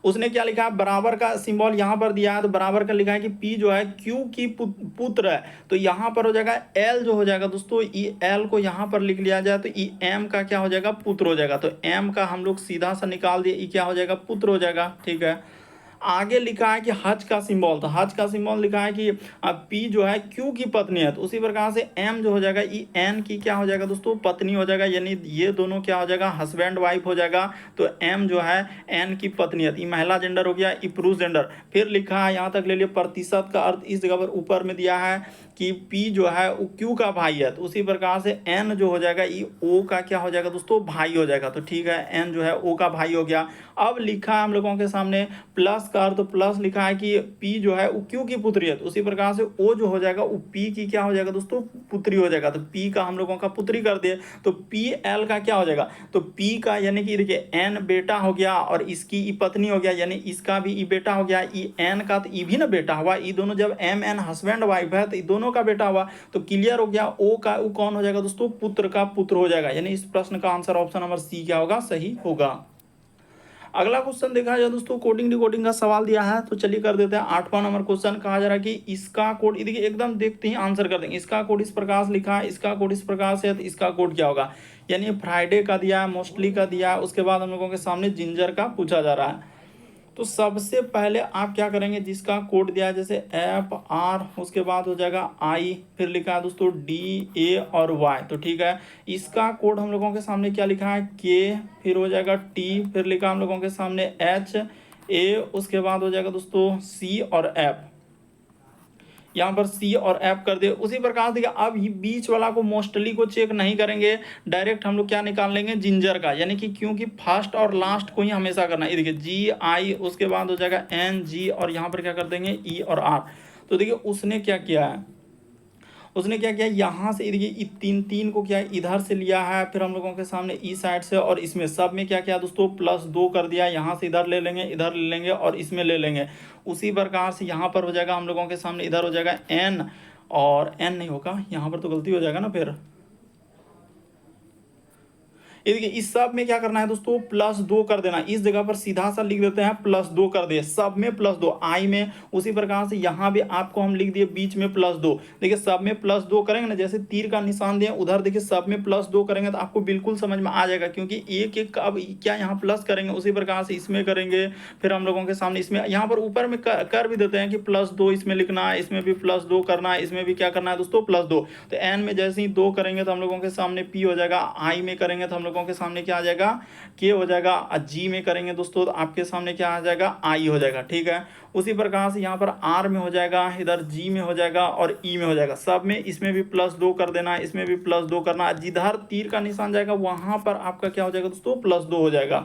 उसने क्या लिखा है, बराबर का सिंबल यहाँ पर दिया है, तो बराबर का लिखा है कि P जो है Q की पुत्र है, तो यहाँ पर हो जाएगा L जो हो जाएगा दोस्तों, ई L को यहाँ पर लिख लिया जाए तो ई M का क्या हो जाएगा, पुत्र हो जाएगा। तो M का हम लोग सीधा सा निकाल दिए, ई क्या हो जाएगा, पुत्र हो जाएगा। ठीक है, आगे लिखा है कि हज का सिंबल, तो हज का सिंबल लिखा है कि पी जो है क्यू की पत्नी है, तो उसी प्रकार से एम जो हो जाएगा ई एन की क्या हो जाएगा दोस्तों, पत्नी हो जाएगा, यानी ये दोनों क्या हो जाएगा, हस्बैंड वाइफ हो जाएगा। तो एम जो है एन की पत्नी है, ये महिला जेंडर हो गया, ये पुरुष जेंडर। फिर लिखा है यहाँ तक ले लिया, प्रतिशत का अर्थ इस जगह पर ऊपर में दिया है कि P जो है वो Q का भाई है, तो उसी प्रकार से N जो हो जाएगा ये O का क्या हो जाएगा दोस्तों, भाई हो जाएगा। तो ठीक है, N जो है O का भाई हो गया। अब लिखा है हम लोगों के सामने प्लस का, तो प्लस लिखा है कि P जो है वो Q की पुत्री है, तो उसी प्रकार से O जो हो जाएगा वो P की क्या हो जाएगा दोस्तों, पुत्री हो जाएगा। तो P का हम लोगों का पुत्री कर दिए, तो P L का क्या हो जाएगा, तो P का यानी कि देखिए N बेटा हो गया और इसकी ई पत्नी हो गया, यानी इसका भी ई बेटा हो गया, ई N का तो ई भी ना बेटा हुआ, ये दोनों जब M N हस्बैंड वाइफ है तो ये दोनों का बेटा हुआ, तो क्लियर हो गया। ओ का वो कौन हो जाएगा दोस्तों, पुत्र का पुत्र हो जाएगा, यानी इस प्रश्न का आंसर ऑप्शन नंबर सी क्या होगा, सही होगा। अगला क्वेश्चन देखा जाए दोस्तों, कोडिंग डिकोडिंग का सवाल दिया है, तो चलिए कर देते हैं। 8वां नंबर क्वेश्चन कहा जा रहा है कि इसका कोड, देखिए एकदम देखते ही आंसर कर देंगे। इसका कोड इस प्रकार से लिखा है, इसका कोड इस प्रकार से है, तो इसका कोड क्या होगा, यानी फ्राइडे का दिया है, मोस्टली का दिया है, उसके बाद हम लोगों के सामने जिंजर का पूछा जा रहा है। तो सबसे पहले आप क्या करेंगे, जिसका कोड दिया है जैसे एफ आर, उसके बाद हो जाएगा आई, फिर लिखा है दोस्तों डी ए और वाई, तो ठीक है। इसका कोड हम लोगों के सामने क्या लिखा है, के, फिर हो जाएगा टी, फिर लिखा हम लोगों के सामने एच ए, उसके बाद हो जाएगा दोस्तों सी और एफ, यहाँ पर सी और एफ कर दे। उसी प्रकार देखिए अब ये बीच वाला को मोस्टली को चेक नहीं करेंगे, डायरेक्ट हम लोग क्या निकाल लेंगे, जिंजर का, यानी कि क्योंकि फर्स्ट और लास्ट को ही हमेशा करना है। ये देखिए जी आई, उसके बाद हो जाएगा एन जी, और यहाँ पर क्या कर देंगे ई और आर। तो देखिए उसने क्या किया है, उसने क्या किया, यहाँ से देखिए तीन तीन को क्या इधर से लिया है, फिर हम लोगों के सामने ई साइड से, और इसमें सब में क्या किया दोस्तों, +2 कर दिया। यहाँ से इधर ले लेंगे, इधर ले लेंगे और इसमें ले लेंगे। उसी प्रकार से यहाँ पर हो जाएगा हम लोगों के सामने, इधर हो जाएगा एन, और एन नहीं होगा यहाँ पर, तो गलती हो जाएगा ना। फिर ये देखिए इस सब में क्या करना है दोस्तों, +2 कर देना। इस जगह पर सीधा सा लिख देते हैं +2 कर दिए, सब में +2, आई में। उसी प्रकार से यहाँ भी आपको हम लिख दिए बीच में +2। देखिए सब में +2 करेंगे ना, जैसे तीर का निशान दिए उधर, देखिए सब में +2 करेंगे तो आपको बिल्कुल समझ में आ जाएगा, क्योंकि एक एक अब क्या यहाँ प्लस करेंगे, उसी प्रकार से इसमें करेंगे। फिर हम लोगों के सामने इसमें यहाँ पर ऊपर में कर भी देते हैं कि +2 इसमें लिखना है, इसमें भी +2 करना है, इसमें भी क्या करना है दोस्तों, +2। तो एन में जैसे ही 2 करेंगे तो हम लोगों के सामने पी हो जाएगा, आई में करेंगे तो हम लोगों के सामने क्या आ जाएगा, के हो जाएगा, जी में करेंगे दोस्तों तो आपके सामने क्या आ जाएगा, आई हो जाएगा। ठीक है, उसी प्रकार से यहाँ पर आर में हो जाएगा, इधर जी में हो जाएगा और ई में हो जाएगा। सब में इसमें भी +2 कर देना है, इसमें भी +2 करना है, जिधर तीर का निशान जाएगा वहां पर आपका क्या हो जाएगा दोस्तों, +2 हो जाएगा।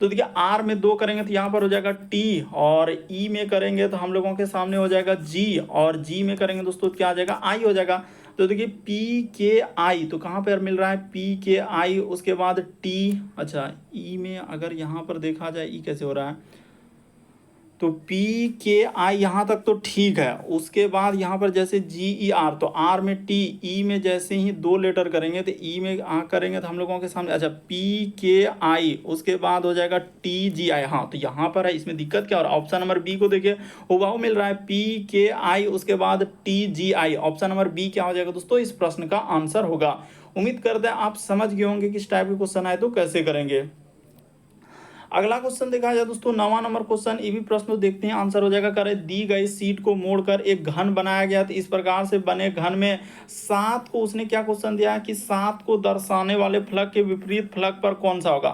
तो देखिए आर में 2 करेंगे तो यहाँ पर हो जाएगा टी, और ई में करेंगे तो हम लोगों के सामने हो जाएगा जी, और जी में करेंगे दोस्तों क्या आ जाएगा, आई हो जाएगा। तो देखिए पी के आई, तो कहाँ पर मिल रहा है, पी के आई, उसके बाद टी। अच्छा ई में अगर यहाँ पर देखा जाए, ई कैसे हो रहा है, तो पी के आई यहाँ तक तो ठीक है। उसके बाद यहाँ पर जैसे जी ई आर, तो आर में टी, ई में जैसे ही 2 लेटर करेंगे तो ई में करेंगे तो हम लोगों के सामने, अच्छा पी के आई, उसके बाद हो जाएगा टी जी आई। हाँ तो यहाँ पर है, इसमें दिक्कत क्या हो रहा है, ऑप्शन नंबर बी को देखिए हुबहू मिल रहा है, पी के आई उसके बाद टी जी आई। ऑप्शन नंबर बी क्या हो जाएगा दोस्तों, इस प्रश्न का आंसर होगा। उम्मीद करते हैं आप समझ गए होंगे किस टाइप के क्वेश्चन आए तो कैसे करेंगे। अगला क्वेश्चन देखा जाए दोस्तों, 9वां नंबर क्वेश्चन, ये भी प्रश्न देखते हैं आंसर हो जाएगा। करे दी गई सीट को मोड़कर एक घन बनाया गया, तो इस प्रकार से बने घन में 7 को, उसने क्या क्वेश्चन दिया है कि 7 को दर्शाने वाले फलक के विपरीत फलक पर कौन सा होगा।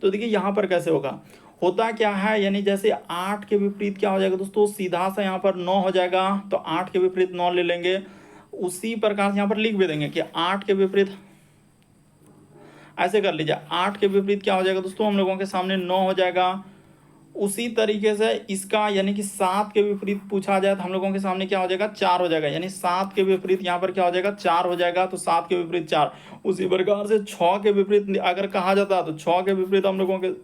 तो देखिए यहाँ पर कैसे होगा, होता क्या है, यानी जैसे 8 के विपरीत क्या हो जाएगा दोस्तों, सीधा सा यहाँ पर 9 हो जाएगा, तो 8 के विपरीत 9 ले लेंगे। उसी प्रकार से यहाँ पर लिख भी देंगे कि 8 के विपरीत, ऐसे कर लीजिए 8 के विपरीत क्या हो जाएगा दोस्तों, हम लोगों के सामने 9 हो जाएगा। उसी तरीके से इसका यानी कि 7 के विपरीत पूछा जाए तो हम लोगों के सामने क्या हो जाएगा, 4 हो जाएगा। यानी 7 के विपरीत यहाँ पर क्या हो जाएगा, 4 हो जाएगा। तो 7 के विपरीत 4। उसी प्रकार से 6 के विपरीत अगर कहा जाता है तो 6 के विपरीत हम लोगों के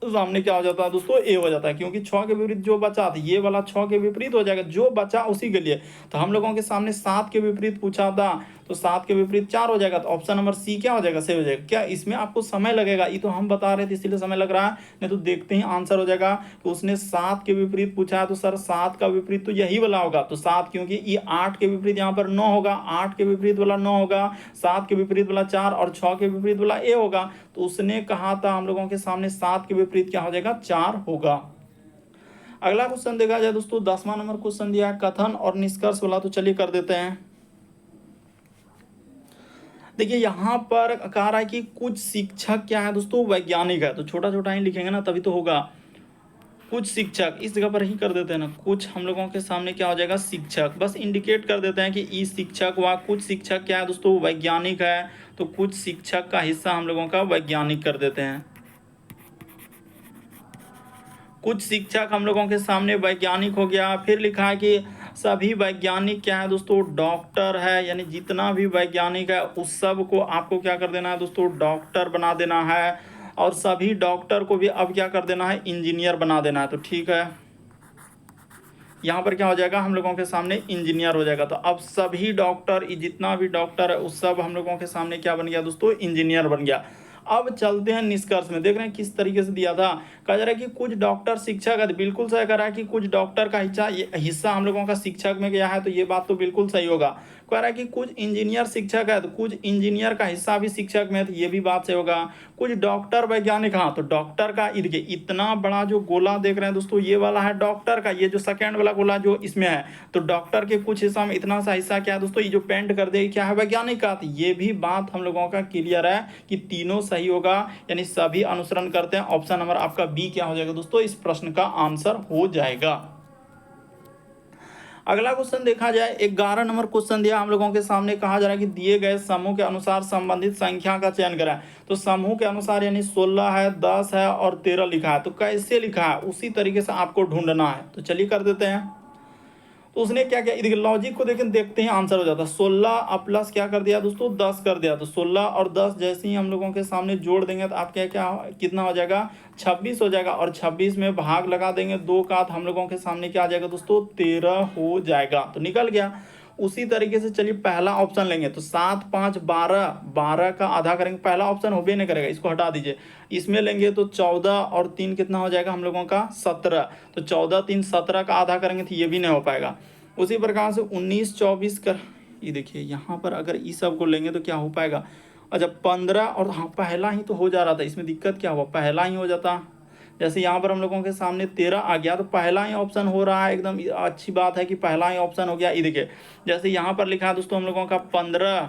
सामने क्या हो जाता है दोस्तों, ए हो जाता है, क्योंकि 6 के विपरीत जो बचा था ये वाला 6 के विपरीत हो जाएगा, जो बचा उसी के लिए। तो हम लोगों के सामने 7 के विपरीत पूछा था तो 7 के विपरीत 4 हो जाएगा। तो ऑप्शन नंबर सी क्या हो जाएगा, सही हो जाएगा। क्या इसमें आपको समय लगेगा, ये तो हम बता रहे थे इसीलिए समय लग रहा है, नहीं तो देखते ही आंसर हो जाएगा। तो उसने 7 के विपरीत पूछा है तो सर 7 का विपरीत तो यही वाला होगा। तो 7, क्योंकि ये 8 के विपरीत यहाँ पर 9 होगा, 8 के विपरीत वाला 9 होगा, 7 के विपरीत वाला 4 और 6 के विपरीत वाला ए होगा। तो उसने कहा था हम लोगों के सामने 7 के विपरीत क्या हो जाएगा, 4 होगा। अगला क्वेश्चन देखा जाए दोस्तों, 10वां नंबर क्वेश्चन दिया है कथन और निष्कर्ष वाला, तो चलिए कर देते हैं। देखिए यहाँ पर कह रहा है कि कुछ शिक्षक क्या है दोस्तों, वैज्ञानिक है। तो छोटा छोटा ही लिखेंगे ना तभी तो होगा। कुछ शिक्षक इस जगह पर ही कर देते हैं ना, कुछ हम लोगों के सामने क्या हो जाएगा, शिक्षक। बस इंडिकेट कर देते हैं कि ई शिक्षक व कुछ शिक्षक क्या है दोस्तों, वैज्ञानिक है। तो कुछ शिक्षक का हिस्सा हम लोगों का वैज्ञानिक कर देते हैं। कुछ शिक्षक हम लोगों के सामने वैज्ञानिक हो गया। फिर लिखा है कि सभी वैज्ञानिक क्या है दोस्तों, डॉक्टर है। यानी जितना भी वैज्ञानिक है उस सब को आपको क्या कर देना है दोस्तों, डॉक्टर बना देना है। और सभी डॉक्टर को भी अब क्या कर देना है, इंजीनियर बना देना है। तो ठीक है, यहाँ पर क्या हो जाएगा, हम लोगों के सामने इंजीनियर हो जाएगा। तो अब सभी डॉक्टर, जितना भी डॉक्टर है उस सब हम लोगों के सामने क्या बन गया दोस्तों, इंजीनियर बन गया। अब चलते हैं निष्कर्ष में। देख रहे हैं किस तरीके से दिया था। कहा जा रहा है कि कुछ डॉक्टर शिक्षक है, बिल्कुल सही कह रहा है कि कुछ डॉक्टर का हिस्सा हम लोगों का शिक्षक में गया है, तो ये बात तो बिल्कुल सही होगा। कह रहा है कि कुछ इंजीनियर शिक्षक है, तो कुछ इंजीनियर का हिस्सा भी शिक्षक में है, तो ये भी बात सही होगा। कुछ डॉक्टर वैज्ञानिक, हाँ तो डॉक्टर का देखिए इतना बड़ा जो गोला देख रहे हैं दोस्तों, ये वाला है डॉक्टर का, ये जो सेकेंड वाला गोला जो इसमें है, तो डॉक्टर के कुछ हिस्सा में इतना सा हिस्सा क्या है दोस्तों, ये जो पेंट कर दे क्या है, वैज्ञानिक का। तो ये भी बात हम लोगों का क्लियर है कि तीनों सही होगा, यानी सभी अनुसरण करते हैं। ऑप्शन नंबर आपका बी क्या हो जाएगा दोस्तों, इस प्रश्न का आंसर हो जाएगा। अगला क्वेश्चन देखा जाए, 11 नंबर क्वेश्चन दिया हम लोगों के सामने। कहा जा रहा है कि दिए गए समूह के अनुसार संबंधित संख्या का चयन करें। तो समूह के अनुसार यानी 16 है, 10 है और 13 लिखा है। तो कैसे लिखा है उसी तरीके से आपको ढूंढना है। तो चलिए कर देते हैं। तो उसने क्या किया, देखिए लॉजिक को देखें, देखते ही आंसर हो जाता है। 16 अब प्लस क्या कर दिया दोस्तों, 10 कर दिया। तो 16 और 10 जैसे ही हम लोगों के सामने जोड़ देंगे तो आप क्या क्या कितना हो जाएगा, 26 हो जाएगा। और 26 में भाग लगा देंगे 2 का, तो हम लोगों के सामने क्या आ जाएगा दोस्तों, 13 हो जाएगा। तो निकल गया। उसी तरीके से चलिए पहला ऑप्शन लेंगे। तो 7 5 12, 12 का आधा करेंगे, पहला ऑप्शन हो भी नहीं करेगा, इसको हटा दीजिए। इसमें लेंगे तो 14 और 3 कितना हो जाएगा हम लोगों का, 17। तो 14 3 17 का आधा करेंगे तो ये भी नहीं हो पाएगा। उसी प्रकार से 19 24 कर, ये देखिए यहाँ पर अगर इस सब को लेंगे तो क्या हो पाएगा, अच्छा 15 और हाँ पहला ही तो हो जा रहा था, इसमें दिक्कत क्या हुआ, पहला ही हो जाता। जैसे यहाँ पर हम लोगों के सामने 13 आ गया तो पहला ही ऑप्शन हो रहा है, एकदम अच्छी बात है कि पहला ही ऑप्शन हो गया। ये देखिए जैसे यहाँ पर लिखा है दोस्तों हम लोगों का 15,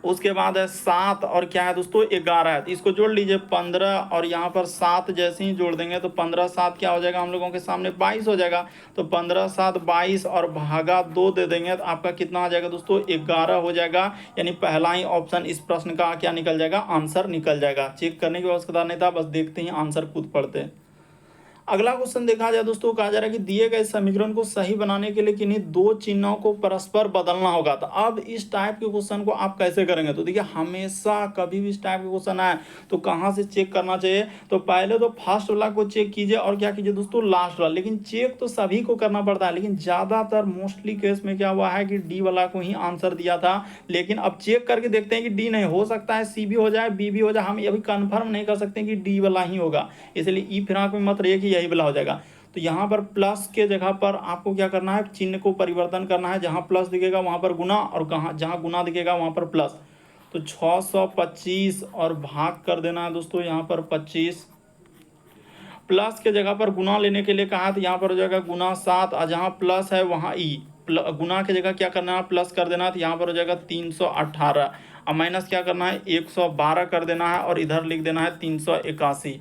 उसके बाद है 7 और क्या है दोस्तों 11 है। तो इसको जोड़ लीजिए, 15 और यहाँ पर 7 जैसे ही जोड़ देंगे तो 15 7 क्या हो जाएगा हम लोगों के सामने 22 हो जाएगा। तो 15 7 22 और भागा 2 दे देंगे तो आपका कितना आ जाएगा दोस्तों, 11 हो जाएगा। यानी पहला ही ऑप्शन इस प्रश्न का क्या निकल जाएगा, आंसर निकल जाएगा। चेक करने की आवश्यकता नहीं था, बस देखते ही आंसर खुद पढ़ते। अगला क्वेश्चन देखा जाए दोस्तों, कहा जा रहा है कि दिए गए समीकरण को सही बनाने के लिए किन्हीं दो चिन्हों को परस्पर बदलना होगा। तो अब इस टाइप के क्वेश्चन को आप कैसे करेंगे, तो देखिए हमेशा कभी भी इस टाइप के क्वेश्चन आए तो कहाँ से चेक करना चाहिए, तो पहले तो फर्स्ट वाला को चेक कीजिए और क्या कीजिए दोस्तों, लास्ट वाला। लेकिन चेक तो सभी को करना पड़ता है, लेकिन ज़्यादातर मोस्टली केस में क्या हुआ है कि डी वाला को ही आंसर दिया था। लेकिन अब चेक करके देखते हैं कि डी नहीं हो सकता है, सी भी हो जाए, बी भी हो जाए, हम अभी कन्फर्म नहीं कर सकते कि डी वाला ही होगा। इसलिए ई फिराक में मत रहिए कि यही वाला हो जाएगा। तो यहाँ पर प्लस के जगह पर आपको क्या करना है, चिन्ह को परिवर्तन करना है। जहाँ प्लस दिखेगा वहाँ पर गुना, और जहाँ गुना दिखेगा वहाँ पर प्लस। तो 625 और भाग कर देना है दोस्तों यहाँ पर 25। प्लस के जगह पर गुना लेने के लिए कहा, तो यहाँ पर हो जाएगा गुना 7, और जहाँ प्लस है वहाँ ई, गुना के जगह क्या करना है, प्लस कर देना है। तो यहाँ पर हो जाएगा 318, और माइनस क्या करना है, 112 कर देना है, और इधर लिख देना है 381।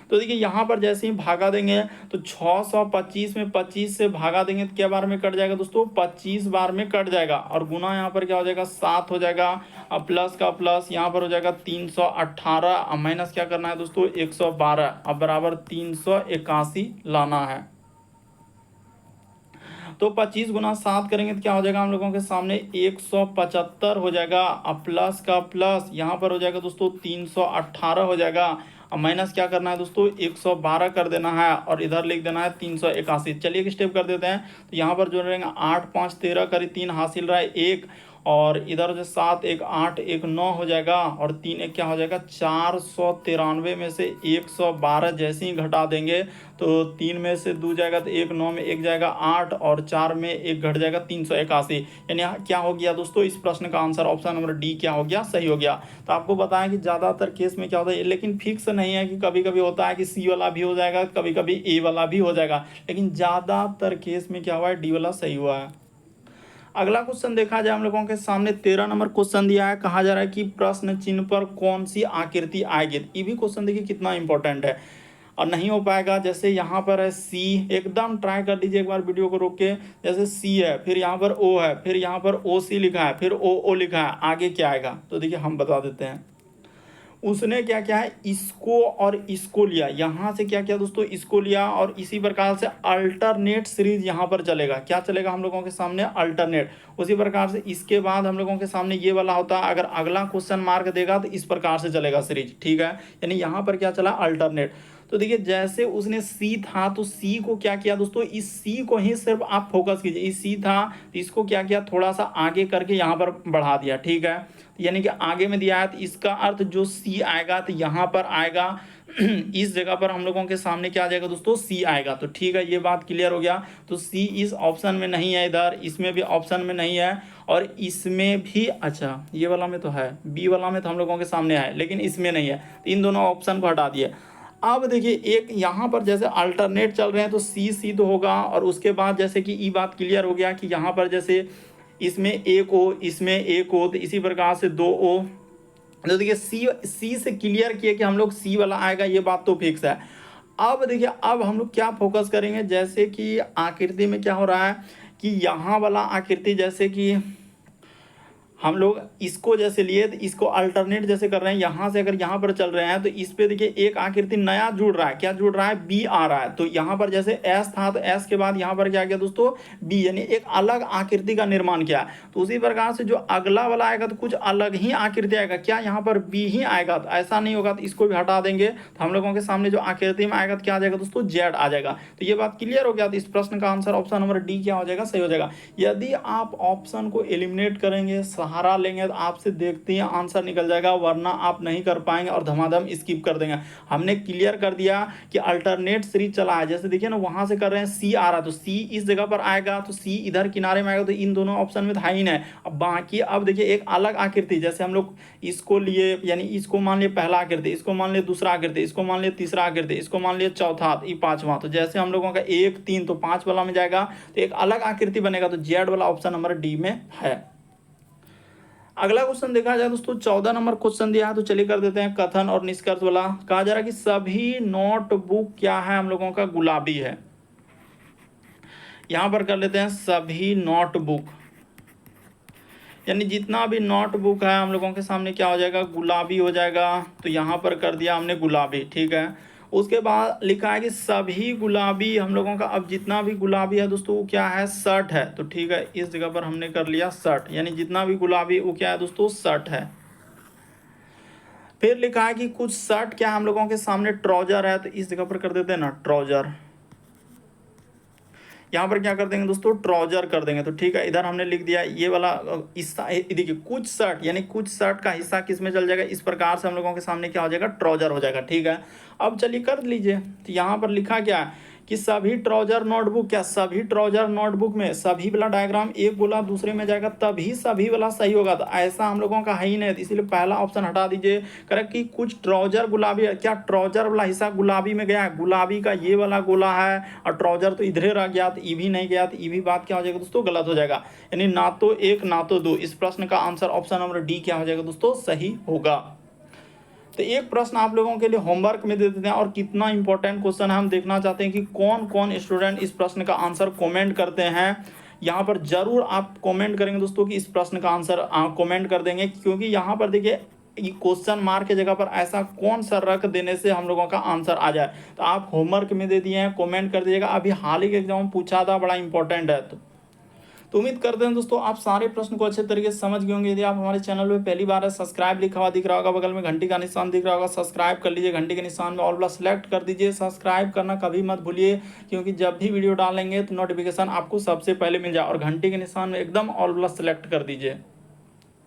तो देखिए यहाँ पर जैसे ही भागा देंगे तो 625 में 25 से भागा देंगे तो क्या बार में कट जाएगा दोस्तों, 25 बार में कट जाएगा। और गुना यहाँ पर क्या हो जाएगा, 7 हो जाएगा। अब प्लस का प्लस यहाँ पर हो जाएगा 318, अब माइनस क्या करना है दोस्तों, 112। अब बराबर 381 लाना है। तो 25 गुना 7 करेंगे तो क्या हो जाएगा हम लोगों के सामने, 175 हो जाएगा। अब प्लस का प्लस यहाँ पर हो जाएगा दोस्तों 318 हो जाएगा। अब माइनस क्या करना है दोस्तों, 112 कर देना है और इधर लिख देना है 381। चलिए एक स्टेप कर देते हैं। तो यहाँ पर जो रहेगा 8 5 13 करीब 3 हासिल रहा है 1, और इधर जो 7 1 8 1 9 हो जाएगा, और 3 1 क्या हो जाएगा, 493 में से 112 जैसे ही घटा देंगे तो 3 में से 2 जाएगा तो 1, 9 में 1 जाएगा 8, और 4 में 1 घट जाएगा 381। यानी यहाँ क्या हो गया दोस्तों, इस प्रश्न का आंसर ऑप्शन नंबर डी क्या हो गया, सही हो गया। तो आपको बताएं कि ज़्यादातर केस में क्या होता है, लेकिन फिक्स नहीं है कि कभी कभी होता है कि सी वाला भी हो जाएगा, कभी कभी ए वाला भी हो जाएगा, लेकिन ज़्यादातर केस में क्या हुआ है, डी वाला सही हुआ है। अगला क्वेश्चन देखा जाए हम लोगों के सामने 13 नंबर क्वेश्चन दिया है। कहा जा रहा है कि प्रश्न चिन्ह पर कौन सी आकृति आएगी। ये भी क्वेश्चन देखिए कितना इंपॉर्टेंट है, और नहीं हो पाएगा। जैसे यहाँ पर है सी, एकदम ट्राई कर लीजिए एक बार वीडियो को रोक के। जैसे सी है, फिर यहाँ पर ओ है, फिर यहाँ पर ओ सी लिखा है, फिर ओ लिखा है, आगे क्या आएगा। तो देखिए हम बता देते हैं। उसने क्या किया है, इसको और इसको लिया, यहाँ से क्या किया दोस्तों, इसको लिया, और इसी प्रकार से अल्टरनेट सीरीज यहाँ पर चलेगा। क्या चलेगा हम लोगों के सामने, अल्टरनेट। उसी प्रकार से इसके बाद हम लोगों के सामने ये वाला होता है, अगर अगला क्वेश्चन मार्क देगा तो इस प्रकार से चलेगा सीरीज, ठीक है। यानी यहाँ पर क्या चला, अल्टरनेट। तो देखिए जैसे उसने सी था तो सी को क्या किया दोस्तों, इस सी को ही सिर्फ आप फोकस कीजिए। इस सी था तो इसको क्या किया, थोड़ा सा आगे करके यहाँ पर बढ़ा दिया, ठीक है। यानी कि आगे में दिया है तो इसका अर्थ जो सी आएगा तो यहाँ पर आएगा इस जगह पर हम लोगों के सामने क्या आ जाएगा दोस्तों, सी आएगा। तो ठीक है, ये बात क्लियर हो गया। तो सी इस ऑप्शन में नहीं है, इधर इसमें भी ऑप्शन में नहीं है, और इसमें भी, अच्छा ये वाला में तो है, बी वाला में तो हम लोगों के सामने है, लेकिन इसमें नहीं है। तो इन दोनों ऑप्शन को हटा दिए। अब देखिए एक यहाँ पर जैसे अल्टरनेट चल रहे हैं तो सी तो होगा, और उसके बाद जैसे कि ये बात क्लियर हो गया कि यहाँ पर जैसे इसमें एक ओ, इसमें एक ओ, तो इसी प्रकार से 2 ओ। तो देखिए सी से क्लियर किए कि हम लोग सी वाला आएगा, ये बात तो फिक्स है। अब देखिए अब हम लोग क्या फोकस करेंगे, जैसे कि आकृति में क्या हो रहा है कि यहाँ वाला आकृति, जैसे कि हम लोग इसको जैसे लिए तो इसको अल्टरनेट जैसे कर रहे हैं, यहाँ से अगर यहाँ पर चल रहे हैं तो इस पे देखिए एक आकृति नया जुड़ रहा है। क्या जुड़ रहा है, बी आ रहा है। तो यहाँ पर जैसे एस था तो एस के बाद यहाँ पर क्या गया दोस्तों, बी, यानी एक अलग आकृति का निर्माण किया। तो उसी प्रकार से जो अगला वाला आएगा तो कुछ अलग ही आकृति आएगा। क्या यहाँ पर बी ही आएगा, तो ऐसा नहीं होगा। तो इसको भी हटा देंगे तो हम लोगों के सामने जो आकृति में आएगा तो क्या आ जाएगा दोस्तों, जेड आ जाएगा। तो ये बात क्लियर हो गया। तो इस प्रश्न का आंसर ऑप्शन नंबर डी क्या हो जाएगा, सही हो जाएगा। यदि आप ऑप्शन को एलिमिनेट करेंगे, सहारा लेंगे, तो आपसे देखते हैं आंसर निकल जाएगा, वरना आप नहीं कर पाएंगे और धमाधम स्किप कर देंगे। हमने क्लियर कर दिया कि अल्टरनेट सीरीज चला है। जैसे देखिए ना, वहां से कर रहे हैं सी आ रहा, तो सी इस जगह पर आएगा, तो सी इधर किनारे में आएगा, तो इन दोनों ऑप्शन में था ही नहीं। अब बाकी अब देखिए एक अलग आकृति, जैसे हम लोग इसको लिए, यानी इसको मान लिया पहला आकृति, इसको मान लिया दूसरा आकृति, इसको मान लिया तीसरा आकृति, इसको मान लिया चौथा, ये पांचवा। तो जैसे हम लोगों का 1 3 तो 5 वाला में जाएगा, तो एक अलग आकृति बनेगा। तो जेड वाला ऑप्शन नंबर डी में है। अगला क्वेश्चन देखा जाए दोस्तों, 14 नंबर क्वेश्चन दिया है, तो चलिए कर देते हैं कथन और निष्कर्ष वाला। कहा जा रहा है कि सभी नोटबुक क्या है हम लोगों का, गुलाबी है। यहां पर कर लेते हैं सभी नोटबुक, यानी जितना भी नोटबुक है हम लोगों के सामने क्या हो जाएगा, गुलाबी हो जाएगा। तो यहाँ पर कर दिया हमने गुलाबी, ठीक है। उसके बाद लिखा है कि सभी गुलाबी हम लोगों का, अब जितना भी गुलाबी है दोस्तों वो क्या है, शर्ट है। तो ठीक है, इस जगह पर हमने कर लिया शर्ट, यानी जितना भी गुलाबी वो क्या है दोस्तों, शर्ट है। फिर लिखा है कि कुछ शर्ट क्या हम लोगों के सामने ट्राउजर है, तो इस जगह पर कर देते हैं ना ट्राउजर। यहाँ पर क्या कर देंगे दोस्तों, ट्राउजर कर देंगे। तो ठीक है, इधर हमने लिख दिया ये वाला हिस्सा। देखिए कुछ शर्ट, यानी कुछ शर्ट का हिस्सा किस में चल जाएगा, इस प्रकार से हम लोगों के सामने क्या हो जाएगा, ट्राउजर हो जाएगा, ठीक है। अब चलिए कर लीजिए। तो यहाँ पर लिखा क्या है कि सभी ट्राउजर नोटबुक, क्या सभी ट्राउजर नोटबुक में सभी वाला डायग्राम एक बोला दूसरे में जाएगा, तभी सभी वाला सही होगा। तो ऐसा हम लोगों का है ही नहीं, इसीलिए पहला ऑप्शन हटा दीजिए। करेक्ट कि कुछ ट्राउजर गुलाबी, क्या ट्राउजर वाला हिस्सा गुलाबी में गया है, गुलाबी का ये वाला गोला है, और ट्राउजर तो इधरे रह गया, तो ये भी नहीं गया, तो ये भी बात क्या हो जाएगा दोस्तों, गलत हो जाएगा। यानी ना तो 1 ना तो 2। इस प्रश्न का आंसर ऑप्शन नंबर डी क्या हो जाएगा दोस्तों, सही होगा। तो एक प्रश्न आप लोगों के लिए होमवर्क में दे देते हैं, और कितना इंपॉर्टेंट क्वेश्चन है हम देखना चाहते हैं कि कौन कौन स्टूडेंट इस प्रश्न का आंसर कमेंट करते हैं। यहाँ पर जरूर आप कमेंट करेंगे दोस्तों कि इस प्रश्न का आंसर कमेंट कर देंगे, क्योंकि यहाँ पर देखिए ये क्वेश्चन मार्क की जगह पर ऐसा कौन सा रख देने से हम लोगों का आंसर आ जाए। तो आप होमवर्क में दे दिए हैं, कमेंट कर दीजिएगा। अभी हाल ही के एग्जाम में पूछा था, बड़ा इंपॉर्टेंट है। तो उम्मीद करते हैं दोस्तों आप सारे प्रश्न को अच्छे तरीके से समझ गए होंगे। यदि आप हमारे चैनल में पहली बार है, सब्सक्राइब लिखा हुआ दिख रहा होगा, बगल में घंटी का निशान दिख रहा होगा, सब्सक्राइब कर लीजिए। घंटी के निशान में ऑल प्लस सेलेक्ट कर दीजिए। सब्सक्राइब करना कभी मत भूलिए, क्योंकि जब भी वीडियो डालेंगे तो नोटिफिकेशन आपको सबसे पहले मिल जाए। और घंटी के निशान में एकदम ऑल प्लस सेलेक्ट कर दीजिए।